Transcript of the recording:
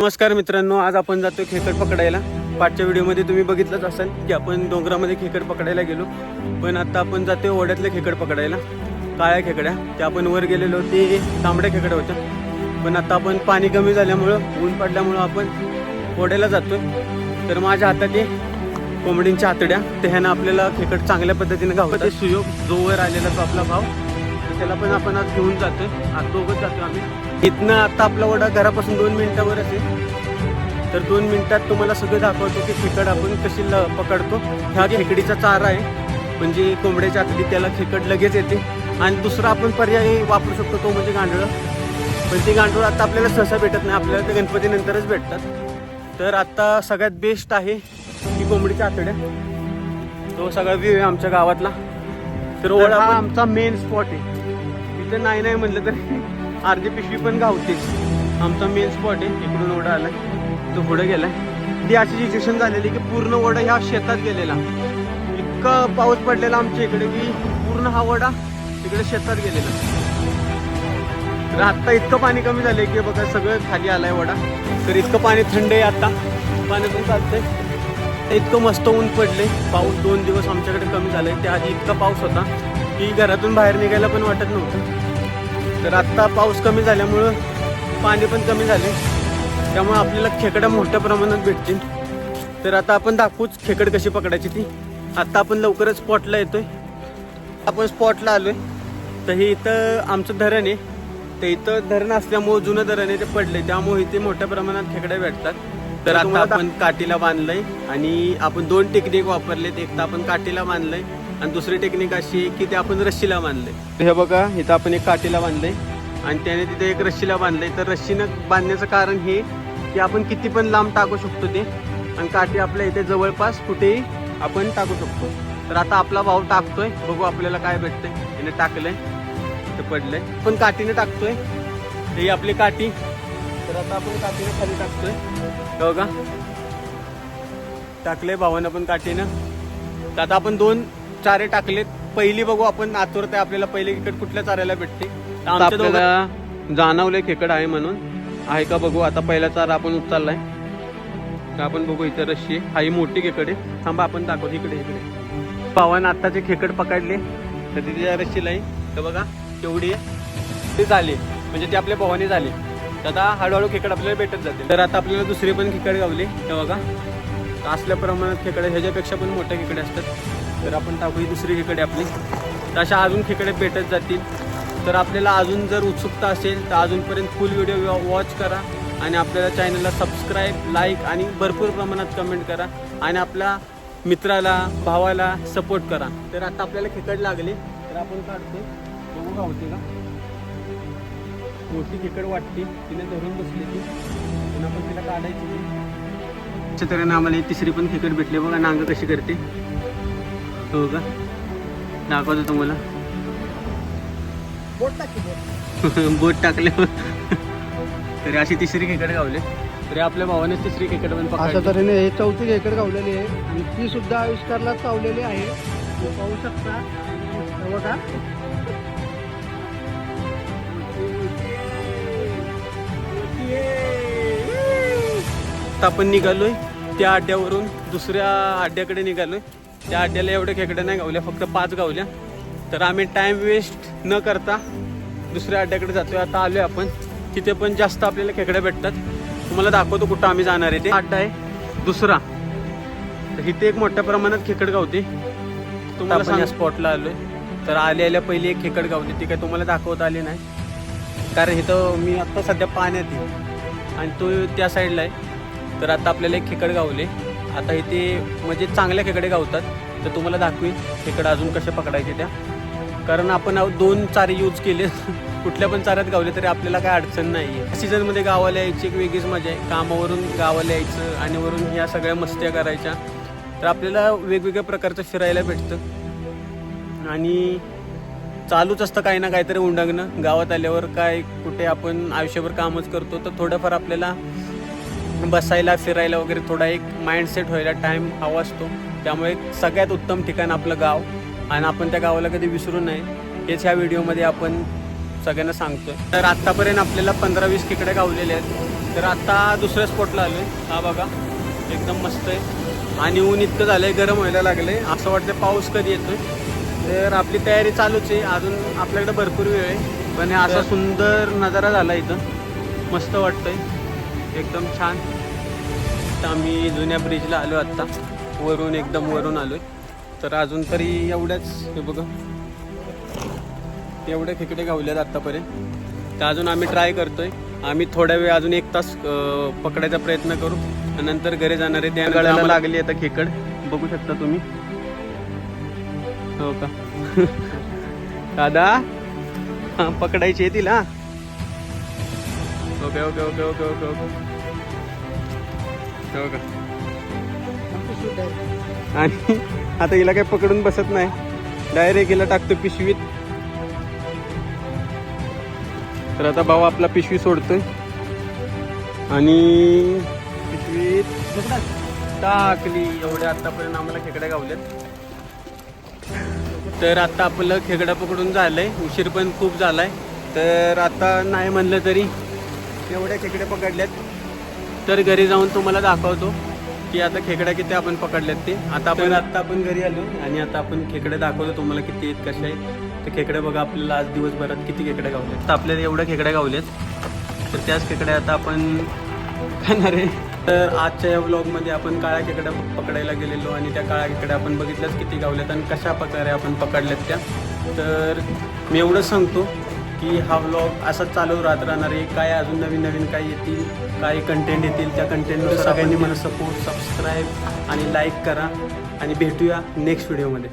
नमस्कार मित्रांनो, आज आपण जातो खेकड पकडायला. पाठच्या व्हिडिओमध्ये तुम्ही बघितलंच असाल की आपण डोंगरामध्ये खेकड पकडायला गेलो, पण आता आपण जातो ओढ्यातले खेकड पकडायला. काळ्या खेकड्या त्या आपण वर गेलेलो ते तांबड्या खेकड्या होत्या, पण आता आपण पाणी कमी झाल्यामुळं ऊन पडल्यामुळं आपण ओढ्याला जातोय. तर माझ्या हातात हे कोंबडींच्या हातड्या, ते ह्यानं आपल्याला खेकड चांगल्या पद्धतीने गावतात. ते सुयोग जो वर आलेला तो आपला भाव, तर त्याला पण आपण आज घेऊन जातोय. आज दोघंच जातो आम्ही. इथनं आता आपला ओढा घरापासून 2 मिनिटावर असेल. तर 2 मिनिटात तुम्हाला सगळं दाखवतो की खेकड आपण कशी पकडतो. ह्या खेकडीचा चारा आहे, म्हणजे कोंबड्याच्या हातडी त्याला खेकड लगेच येते. आणि दुसरा आपण पर्याय वापरू शकतो तो म्हणजे गांडूळ, पण ती गांडूळ आता आपल्याला सहसा भेटत नाही, आपल्याला ते गणपतीनंतरच भेटतात. तर आता सगळ्यात बेस्ट आहे की कोंबडीच्या हातड्या. तो सगळा व्ह्यू आहे आमच्या गावातला. तर ओढा हा आमचा मेन स्पॉट आहे. इथं नाही म्हणलं तर अर्धी पिशवी पण गावतेच. आमचा मेन स्पॉट आहे. इकडून ओढा आलाय, तो पुढे गेलाय. ती अशी सिच्युएशन झालेली की पूर्ण ओढा ह्या शेतात गेलेला. इतका पाऊस पडलेला आमच्या इकडे की पूर्ण हा ओढा तिकडे शेतात गेलेला. तर आत्ता इतकं पाणी कमी झालंय की बघा सगळं खाली आलाय ओढा. तर इतकं पाणी थंड आहे, आता पाणी पण चालतंय. इतकं मस्त ऊन पडले. पाऊस 2 दिवस आमच्याकडे कमी झालाय. त्याआधी इतका पाऊस होता की घरातून बाहेर निघायला पण वाटत नव्हतं. तर आत्ता पाऊस कमी झाल्यामुळं पाणी पण कमी झाले, त्यामुळे आपल्याला खेकडा मोठ्या प्रमाणात भेटतील. तर आता आपण दाखवूच खेकड कशी पकडायची ती. आता आपण लवकरच स्पॉटला येतोय. आपण स्पॉटला आलोय. तर हे इथं आमचं धरण आहे. ते इथं धरण असल्यामुळे जुनं धरण आहे, ते पडले, त्यामुळे इथे मोठ्या प्रमाणात खेकड्या भेटतात. तर आता आपण काठीला बांधलंय आणि आपण 2 टेक्निक वापरलेत. एक तर आपण काठीला बांधलंय आणि दुसरी टेक्निक अशी आहे की ते आपण रस्सीला बांधलंय. हे बघा, इथं आपण एक काठीला बांधलंय आणि त्याने तिथे एक रस्सीला बांधलंय. तर रस्सीनं बांधण्याचं कारण हे की आपण किती पण लांब टाकू शकतो ते, आणि काठी आपल्या इथे जवळपास कुठेही आपण टाकू शकतो. तर आता आपला भाऊ टाकतोय, बघू आपल्याला काय भेटतंय. याने टाकलंय, ते पडलंय, पण काठीने टाकतोय. ही आपली काठी. तर आता आपण काठीने खाली टाकतोय. बघा, टाकलंय भावानं पण काठीनं. तर आता आपण 2 चारे टाकलेत. पहिली बघू आपण आतुरता आहे आपल्याला पहिले खेकड कुठल्या चाऱ्याला भेटते. आपल्याला जाणवलंय खेकड आहे म्हणून. आहे का बघू. आता पहिला चारा आपण उचललाय का, आपण बघू. इथं रस्सी हा ही मोठी खेकड आहे. थांबा आपण दाखवतो. इकडे भावानं आत्ताचे खेकड पकडले. तर तिथे रस्सीला आहे, तर बघा केवढी आहे ते झाले, म्हणजे ते आपल्या भावाने झाले. तर आता हळूहळू खेकड आपल्याला भेटत जाते. तर आता आपल्याला दुसरे पण खेकड गावले. तर बघा असल्या प्रमाणात खेकडे, ह्याच्यापेक्षा पण मोठ्या खेकडे असतात. तर आपण टाकू ही दुसरी खेकडे आपली. तर अशा अजून खेकडे भेटत जातील. तर आपल्याला अजून जर उत्सुकता असेल तर अजूनपर्यंत फुल व्हिडिओ वॉच करा आणि आपल्याला चॅनलला सबस्क्राईब, लाईक आणि भरपूर प्रमाणात कमेंट करा आणि आपल्या मित्राला, भावाला सपोर्ट करा. तर आता आपल्याला खेकड लागले, तर आपण काढतो. बघू गावते का. मोठी खेकड वाटते, तिने धरून बसली ती, पण आपण तिला काढायची. अशा तऱ्हेने आम्हाला तिसरी पण खेकड भेटली. बघा नांग कशी करते. हो का, दाखवतो तुम्हाला. बोट टाकले. तरी अशी तिसरी खेकड गावले. तरी आपल्या भावाने तिसरी खेकड पण पकडली. अशा तऱ्हेने हे 4थी खेकड गावलेली आहे आणि ती सुद्धा आविष्कारला चावलेली आहे. पाहू शकता बघा. आपण निघालोय त्या अड्ड्यावरून दुसऱ्या अड्ड्याकडे निघालोय. त्या अड्ड्याला एवढ्या खेकड्या नाही गावल्या, फक्त 5 गावल्या. तर आम्ही टाइम वेस्ट न करता दुसऱ्या अड्ड्याकडे जातोय. आता आलोय आपण, तिथे पण जास्त आपल्याला खेकड्या भेटतात. तुम्हाला दाखवतो कुठं आम्ही जाणार आहे. ते अड्डा आहे दुसरा. तर इथे एक मोठ्या प्रमाणात खेकड गावते. तुम्हाला सांगा स्पॉटला आलोय. तर आल्या पहिली एक खेकड गावली. ती काय तुम्हाला दाखवता आली नाही, कारण इथं मी आता सध्या पाण्यात आहे आणि तो त्या साईडला आहे. तर आता आपल्याला एक खेकड गावले. आता इथे म्हणजे चांगल्या खेकडे गावतात. तर तुम्हाला दाखवीन खेकड अजून कसे पकडायचे त्या, कारण आपण 2 चारे यूज केले. कुठल्या पण चाऱ्यात गावले तरी आपल्याला काय अडचण नाही आहे. सीझनमध्ये गावाला यायची एक वेगळीच मजा आहे. कामावरून गावाला यायचं आणि वरून ह्या सगळ्या मस्त्या करायच्या. तर आपल्याला वेगवेगळ्या प्रकारचं फिरायला भेटतं आणि चालूच असतं काही ना काहीतरी उंडगणं. गावात आल्यावर काय कुठे आपण आयुष्यभर कामच करतो, तर थोडंफार आपल्याला बसायला, फिरायला वगैरे थोडा एक माइंडसेट व्हायला टाईम हवा असतो. त्यामुळे सगळ्यात उत्तम ठिकाण आपलं गाव, आणि आपण त्या गावाला कधी विसरू नये, हेच ह्या व्हिडिओमध्ये आपण सगळ्यांना सांगतोय. तर आत्तापर्यंत आपल्याला 15-20 खेकड्या गावलेल्या आहेत. तर आता दुसऱ्या स्पॉटला आलोय. हा बघा एकदम मस्त आहे आणि ऊन इतकं झालंय, गरम व्हायला लागलंय. असं वाटतं पाऊस कधी येतोय. तर आपली तयारी चालूच आहे, अजून आपल्याकडे भरपूर वेळ आहे. पण असा सुंदर नजारा झाला इथं, मस्त वाटतंय एकदम छान. तर आम्ही जुन्या ब्रिजला आलो आत्ता, वरून एकदम वरून आलोय. तर अजून तरी एवढ्याच, हे बघा एवढे खेकडे गावल्यात आत्तापर्यंत. तर अजून आम्ही ट्राय करतोय. आम्ही थोड्या वेळ अजून 1 तास पकडायचा प्रयत्न करू आणि नंतर घरी जाणार आहे. त्या गळ्याला लागली आता खेकड, बघू शकता तुम्ही. हो का दादा, हां पकडायची आहे तिला. Okay okay okay okay okay okay हो का. आणि आता हिला काही पकडून बसत नाही, डायरेक्ट हिला टाकतो पिशवीत. तर आता भाऊ आपला पिशवी सोडतोय आणि पिशवीत टाकली. एवढे आतापर्यंत आम्हाला खेकड्या गावल्यात. तर आता आपलं खेकडा पकडून झालंय, उशीर पण खूप झालाय. तर आता नाही म्हणलं तरी एवढ्या खेकड्या पकडल्यात. तर घरी जाऊन तुम्हाला दाखवतो की आता खेकड्या किती आपण पकडल्यात ते. आता आपण घरी आलो आणि आता आपण खेकडे दाखवतो तुम्हाला किती आहेत, कशा आहेत. तर खेकडे बघा आपल्याला आज दिवसभरात किती खेकड्या गावल्यात. तर आपल्याला एवढ्या खेकड्या गावल्यात, तर त्याच खेकड्या आता आपण खाणार आहे. तर आजच्या या व्लॉगमध्ये आपण काळ्या खेकड्या पकडायला गेलेलो आणि त्या काळ्या खेकड्या आपण बघितल्याच किती गावल्यात आणि कशा प्रकारे आपण पकडल्यात त्या. तर मी एवढंच सांगतो की हा व्लॉग असाच चालू राहणार आहे. काय अजून नवीन नवीन काय येतील, काही कंटेंट येतील, त्या कंटेंटनुसार सगळ्यांनी मला सपोर्ट, सबस्क्राईब आणि लाईक करा आणि भेटूया नेक्स्ट व्हिडिओमध्ये.